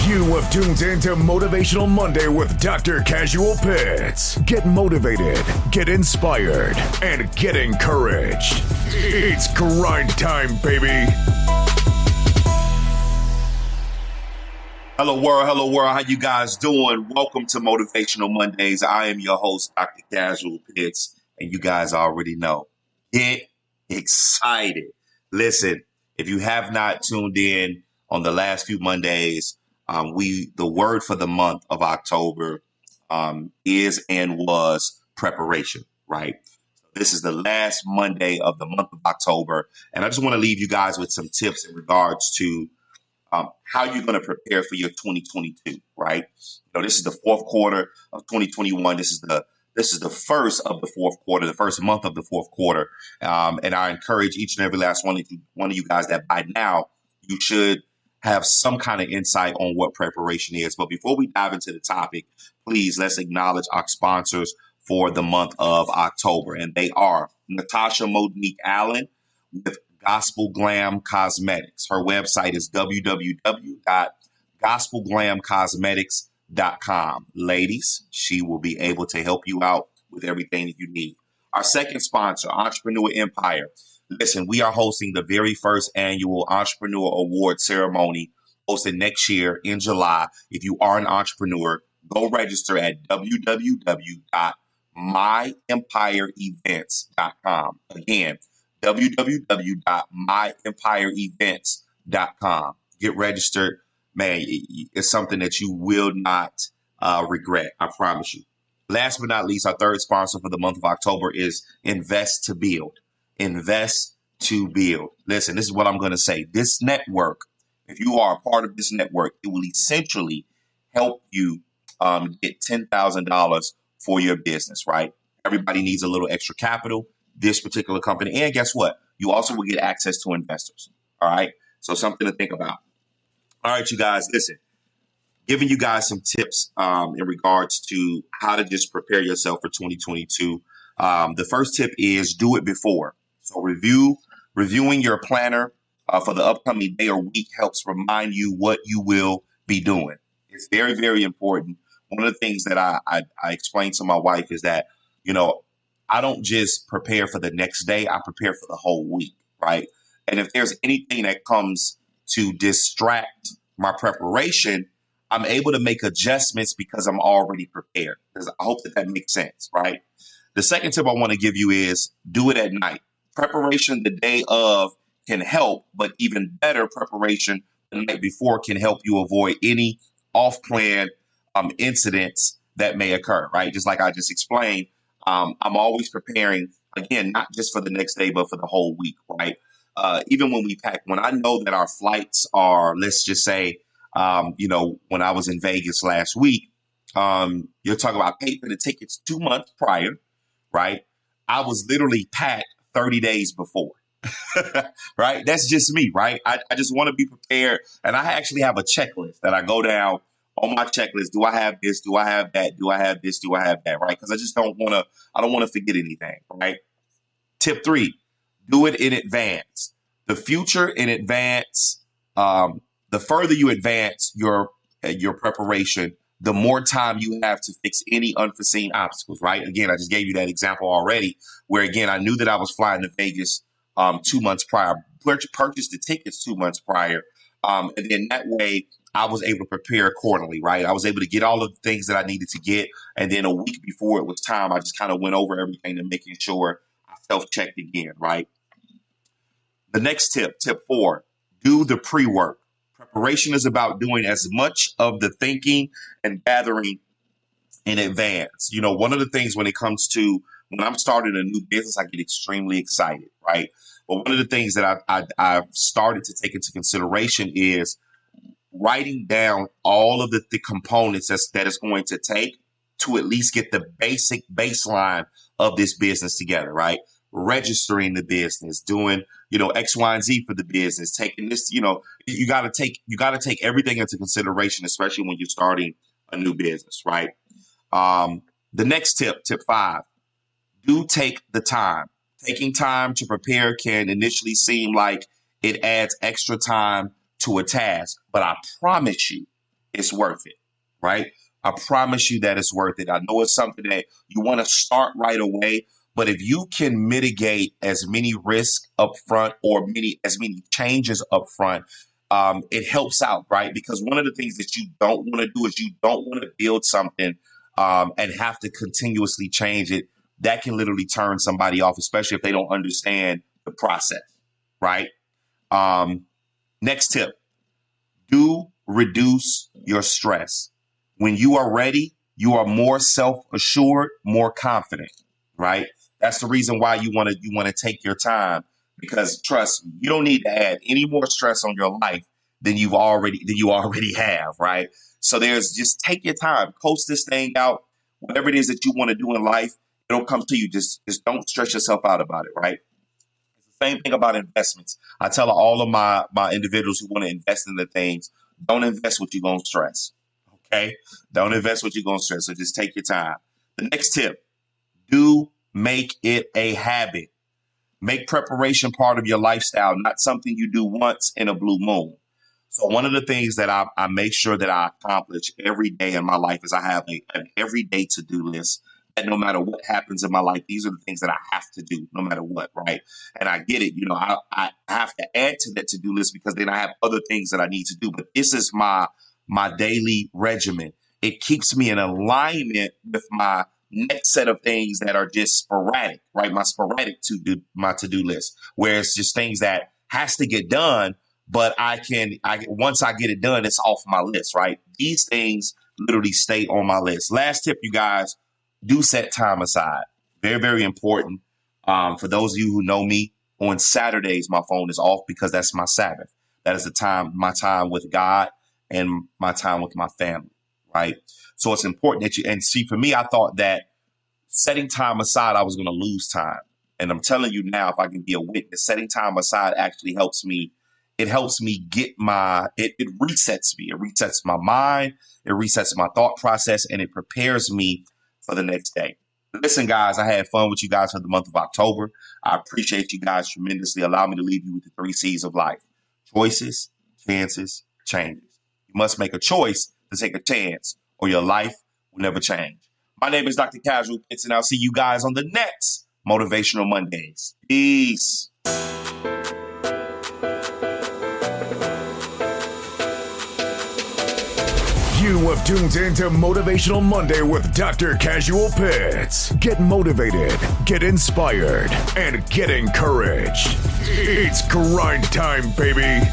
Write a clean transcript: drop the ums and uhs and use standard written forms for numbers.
You have tuned in to Motivational Monday with Dr. Casual Pitts. Get motivated, get inspired, and get encouraged. It's grind time, baby. Hello world. How you guys doing? Welcome to Motivational Mondays. I am your host, Dr. Casual Pitts, and you guys already know. Get excited. Listen, if you have not tuned in on the last few Mondays, the word for the month of October is and was preparation, right? This is the last Monday of the month of October, and I just want to leave you guys with some tips in regards to how you're going to prepare for your 2022, right? This is the fourth quarter of 2021. This is the first of the fourth quarter, the first month of the fourth quarter. And I encourage each and every last one of you guys that by now you should have some kind of insight on what preparation is. But before we dive into the topic, please let's acknowledge our sponsors for the month of October. And they are Natasha Monique Allen with Gospel Glam Cosmetics. Her website is www.gospelglamcosmetics.com. Ladies, she will be able to help you out with everything that you need. Our second sponsor, Entrepreneur Empire. Listen, we are hosting the very first annual Entrepreneur Award ceremony hosted next year in July. If you are an entrepreneur, go register at www.myempireevents.com. Again, www.myempireevents.com. Get registered. Man, it's something that you will not regret. I promise you. Last but not least, our third sponsor for the month of October is Invest to Build. Invest to Build. Listen, this is what I'm going to say. This network, if you are a part of this network, it will essentially help you get $10,000 for your business, right? Everybody needs a little extra capital. This particular company. And guess what? You also will get access to investors. All right. So something to think about. All right, you guys, listen, giving you guys some tips in regards to how to just prepare yourself for 2022. The first tip is do it before. So reviewing your planner for the upcoming day or week helps remind you what you will be doing. It's very, very important. One of the things that I explained to my wife is that, I don't just prepare for the next day. I prepare for the whole week, right? And if there's anything that comes to distract my preparation, I'm able to make adjustments because I'm already prepared. I hope that makes sense, right? The second tip I want to give you is do it at night. Preparation the day of can help, but even better preparation the night before can help you avoid any off-plan incidents that may occur, right? Just like I just explained. I'm always preparing, again, not just for the next day, but for the whole week, right? Even when we pack, when I know that our flights are, let's just say, when I was in Vegas last week, you're talking about paying for the tickets 2 months prior, right? I was literally packed 30 days before, right? That's just me, right? I just want to be prepared. And I actually have a checklist that I go down on my checklist. Do I have this? Do I have that? Do I have this? Do I have that? Right? Because I don't want to forget anything. Right? Tip 3, do it in advance. The future in advance, the further you advance your preparation, the more time you have to fix any unforeseen obstacles, right? Again, I just gave you that example already where, again, I knew that I was flying to Vegas 2 months prior, purchased the tickets 2 months prior. And then that way I was able to prepare accordingly, right? I was able to get all of the things that I needed to get. And then a week before it was time, I just kind of went over everything to making sure I self-checked again, right? The next tip 4, do the pre-work. Preparation is about doing as much of the thinking and gathering in advance. One of the things when it comes to when I'm starting a new business, I get extremely excited, right? But one of the things that I've started to take into consideration is writing down all of the components that it's going to take to at least get the basic baseline of this business together, right? Registering the business, doing, X, Y, and Z for the business, taking this, you got to take everything into consideration, especially when you're starting a new business, right? The next tip 5, do take the time. Taking time to prepare can initially seem like it adds extra time to a task, but I promise you, it's worth it, right? I promise you that it's worth it. I know it's something that you want to start right away, but if you can mitigate as many risks up front or as many changes up front, it helps out, right? Because one of the things that you don't want to do is you don't want to build something and have to continuously change it. That can literally turn somebody off, especially if they don't understand the process, right? Next tip, do reduce your stress. When you are ready, you are more self-assured, more confident, right? That's the reason why you want to take your time, because trust me, you don't need to add any more stress on your life than you already have, right? So just take your time, coast this thing out, whatever it is that you want to do in life, it'll come to you. Just don't stress yourself out about it, right? It's the same thing about investments. I tell all of my individuals who want to invest in the things, don't invest what you're going to stress. Okay? Don't invest what you're going to stress. So just take your time. The next tip, do make it a habit. Make preparation part of your lifestyle, not something you do once in a blue moon. So one of the things that I make sure that I accomplish every day in my life is I have an everyday to-do list. And no matter what happens in my life, these are the things that I have to do no matter what, right? And I get it. I have to add to that to-do list because then I have other things that I need to do. But this is my daily regimen. It keeps me in alignment with my next set of things that are just sporadic, right? My to-do list, where it's just things that has to get done, but once I get it done, it's off my list, right? These things literally stay on my list. Last tip, you guys, do set time aside. Very, very important. For those of you who know me, on Saturdays, my phone is off because that's my Sabbath. That is my time with God and my time with my family, right? So it's important that and see, for me, I thought that setting time aside, I was going to lose time. And I'm telling you now, if I can be a witness, setting time aside actually helps me. It helps me get it resets me. It resets my mind. It resets my thought process, and it prepares me for the next day. Listen, guys, I had fun with you guys for the month of October. I appreciate you guys tremendously. Allow me to leave you with the 3 C's of life: choices, chances, changes. You must make a choice to take a chance, or your life will never change. My name is Dr. Casual Pitts, and I'll see you guys on the next Motivational Mondays. Peace. You have tuned in to Motivational Monday with Dr. Casual Pitts. Get motivated, get inspired, and get encouraged. It's grind time, baby.